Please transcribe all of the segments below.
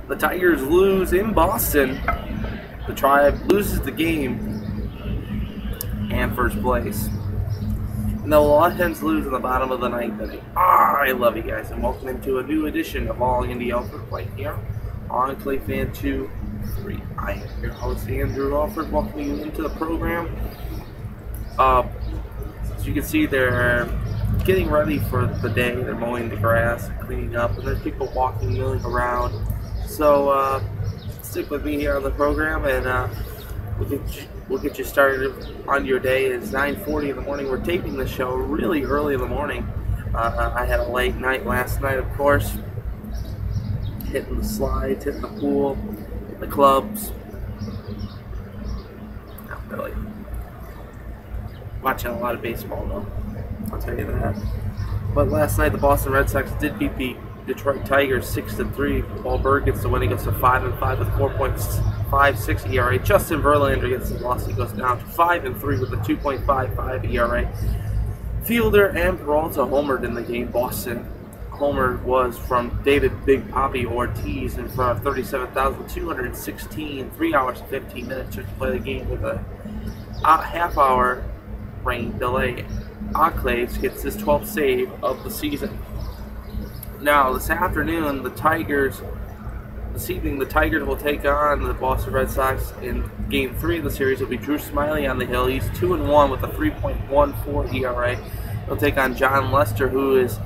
The Tigers lose in Boston. The Tribe loses the game and first place. And the Mud Hens lose in the bottom of the ninth inning. I love you guys, and welcome into a new edition of All Andy Alfred right here on Clay Fan 2-3. I am your host, Andrew Alfred, welcoming you into the program. As you can see, they're getting ready for the day. They're mowing the grass, cleaning up, and there's people walking, milling around. So stick with me here on the program, and we'll get you started on your day. It's 9:40 in the morning. We're taping the show really early in the morning. I had a late night last night, of course, hitting the slides, hitting the pool, hitting the clubs. Not really. Watching a lot of baseball, though, I'll tell you that. But last night, the Boston Red Sox did beat the Detroit Tigers 6-3. Paul Berg gets the win. He goes to 5-5 with 4.56 ERA. Justin Verlander gets the loss. He goes down to 5-3 with a 2.55 ERA. Fielder and Peralta homered in the game. Boston homer was from David Big Poppy Ortiz in front of 37,216. 3 hours and 15 minutes to play the game with a half-hour rain delay. Oakley gets his 12th save of the season. Now, this afternoon, this evening, the Tigers will take on the Boston Red Sox in Game 3 of the series. It'll be Drew Smiley on the hill. He's 2-1 with a 3.14 ERA. He'll take on John Lester, who is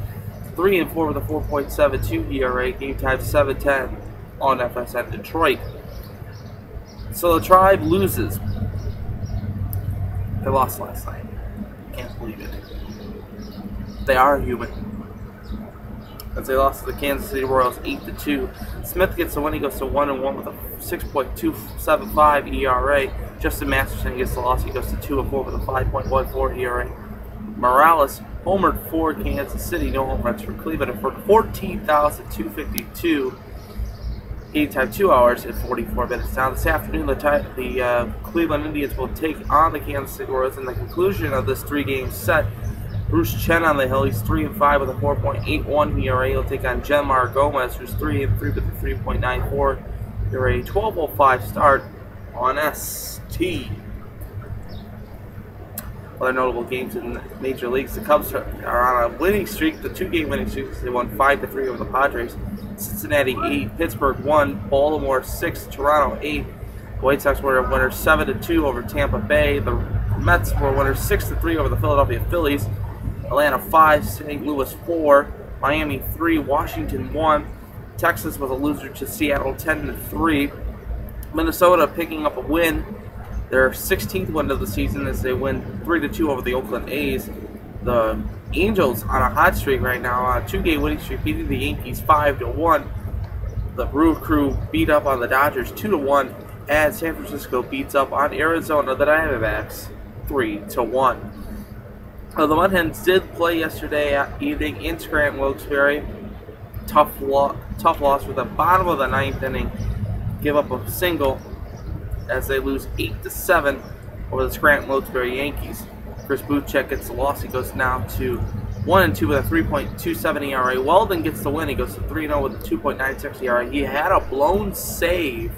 3-4 with a 4.72 ERA. Game time 7-10 on FSN Detroit. So the Tribe loses. They lost last night. Can't believe it. They are human. As they lost to the Kansas City Royals 8-2. Smith gets the win. He goes to 1-1 with a 6.275 ERA. Justin Masterson gets the loss. He goes to 2-4 with a 5.14 ERA. Morales homered for Kansas City. No home runs for Cleveland. And for 14,252. Game time 2 hours and 44 minutes. Now this afternoon, the Cleveland Indians will take on the Kansas City Royals in the conclusion of this 3-game set. Bruce Chen on the hill. He's 3-5 with a 4.81 ERA. He'll take on Jemar Gomez, who's 3-3 with a 3.94 ERA. 12:05 start on ST. Other notable games in the major leagues: the Cubs are on a winning streak, the 2-game winning streak. They won 5-3 over the Padres. Cincinnati 8, Pittsburgh 1, Baltimore 6, Toronto 8. The White Sox were winners 7-2 over Tampa Bay. The Mets were winners 6-3 over the Philadelphia Phillies. Atlanta 5, St. Louis 4, Miami 3, Washington 1. Texas was a loser to Seattle 10-3. Minnesota picking up a win, their 16th win of the season, as they win 3-2 over the Oakland A's. The Angels on a hot streak right now, on a 2-game winning streak, beating the Yankees 5-1. The Brew Crew beat up on the Dodgers 2-1, and San Francisco beats up on Arizona, the Diamondbacks, 3-1. The Mud Hens did play yesterday evening in Scranton Wilkes-Barre. Tough loss for the bottom of the ninth inning. Give up a single as they lose 8-7 over the Scranton Wilkes-Barre Yankees. Chris Bouchek gets the loss. He goes now to 1-2 with a 3.27 ERA. Weldon gets the win. He goes to 3-0 with a 2.96 ERA. He had a blown save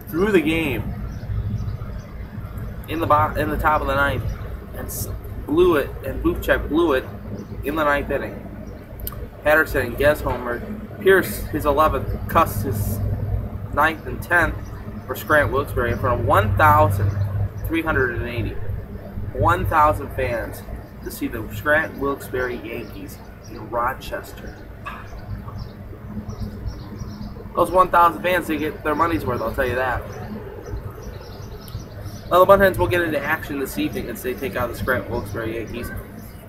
through the game in the top of the ninth, and blew it, and Bouchek blew it in the ninth inning. Patterson and Gez homered. Pierce, his 11th, Cuss his 9th and 10th for Scranton Wilkes-Barre in front of 1,380. 1,000 fans to see the Scranton Wilkes-Barre Yankees in Rochester. Those 1,000 fans, they get their money's worth, I'll tell you that. Well, the Mud Hens will get into action this evening as they take out the Scranton Wilkes-Barre Yankees.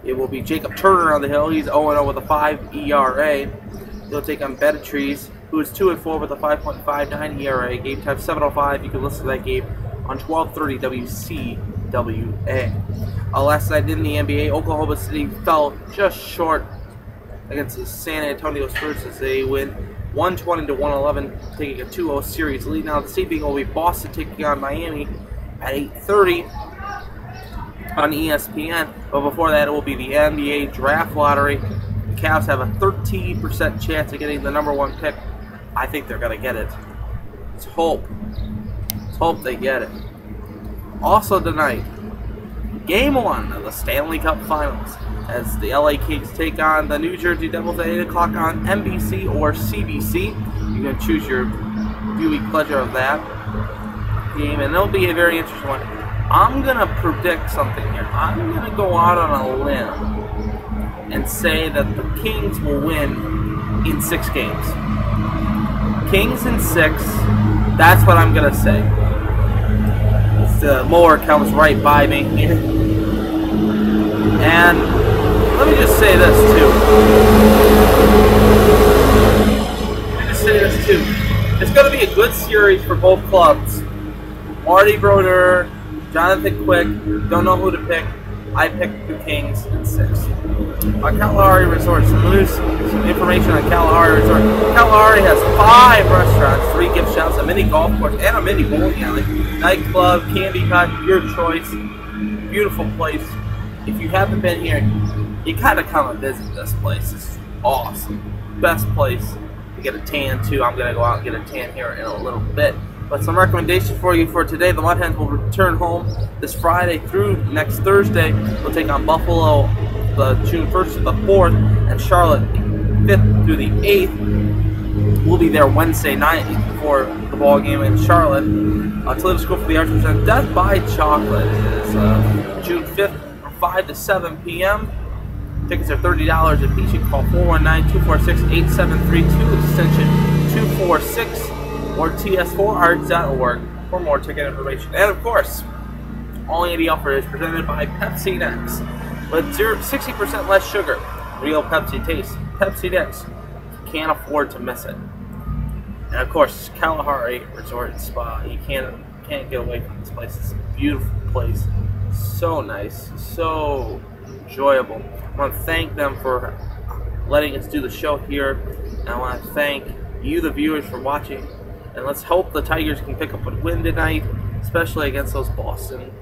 It will be Jacob Turner on the hill. He's 0-0 with a 5 ERA. He'll take on Beatrice, who is 2-4 with a 5.59 ERA. Game time 7:05. You can listen to that game on 1230 WCWA. Last night in the NBA, Oklahoma City fell just short against the San Antonio Spurs as they win 120-111, taking a 2-0 series lead. Now this evening will be Boston taking on Miami at 8:30 on ESPN. But before that, it will be the NBA Draft Lottery. The Cavs have a 13% chance of getting the #1 pick I think they're going to get it. Let's hope. Let's hope they get it. Also tonight, Game 1 of the Stanley Cup Finals, as the LA Kings take on the New Jersey Devils at 8 o'clock on NBC or CBC. You can choose your viewing pleasure of that game, and it'll be a very interesting one. I'm going to predict something here. I'm going to go out on a limb and say that the Kings will win in 6 games. Kings in 6, that's what I'm going to say. The mower comes right by me here. And let me just say this too. It's going to be a good series for both clubs. Marty Brodeur, Jonathan Quick, don't know who to pick. I picked the Kings in 6. Kalahari Resort, some information on Kalahari Resort. Kalahari has 5 restaurants, 3 gift shops, a mini golf course, and a mini bowling alley. Nightclub, candy hut, your choice. Beautiful place. If you haven't been here, you gotta come and visit this place. It's awesome. Best place to get a tan too. I'm gonna go out and get a tan here in a little bit. But some recommendations for you for today. The Mud Hens will return home this Friday through next Thursday. We'll take on Buffalo the June 1st to the 4th, and Charlotte the 5th through the 8th. We'll be there Wednesday night for the ball game in Charlotte. Toledo School for the Arts presents Death by Chocolate. It is June 5th from 5 to 7 p.m. Tickets are $30 a piece. You can call 419-246-8732, extension 246. or ts4arts.org for more ticket information. And of course, All Andy Alfred is presented by Pepsi Next. With 60% less sugar, real Pepsi taste. Pepsi Next. You can't afford to miss it. And of course, Kalahari Resort and Spa. You can't get away from this place. It's a beautiful place. So nice. So enjoyable. I want to thank them for letting us do the show here. And I want to thank you, the viewers, for watching. And let's hope the Tigers can pick up a win tonight, especially against those Boston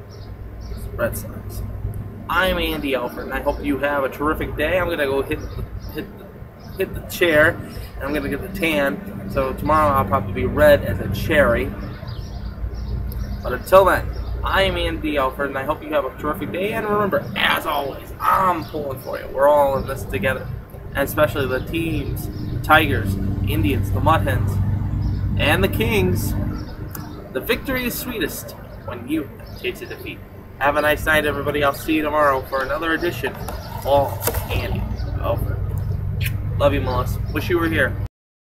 Red Sox. I'm Andy Alfred, and I hope you have a terrific day. I'm going to go hit the chair, and I'm going to get the tan. So tomorrow I'll probably be red as a cherry. But until then, I'm Andy Alfred, and I hope you have a terrific day. And remember, as always, I'm pulling for you. We're all in this together. And especially the teams, the Tigers, Indians, the Mud Hens, and the Kings. The victory is sweetest when you taste a defeat. Have a nice night, everybody. I'll see you tomorrow for another edition of All Andy Alfred. Love you, Melissa. Wish you were here.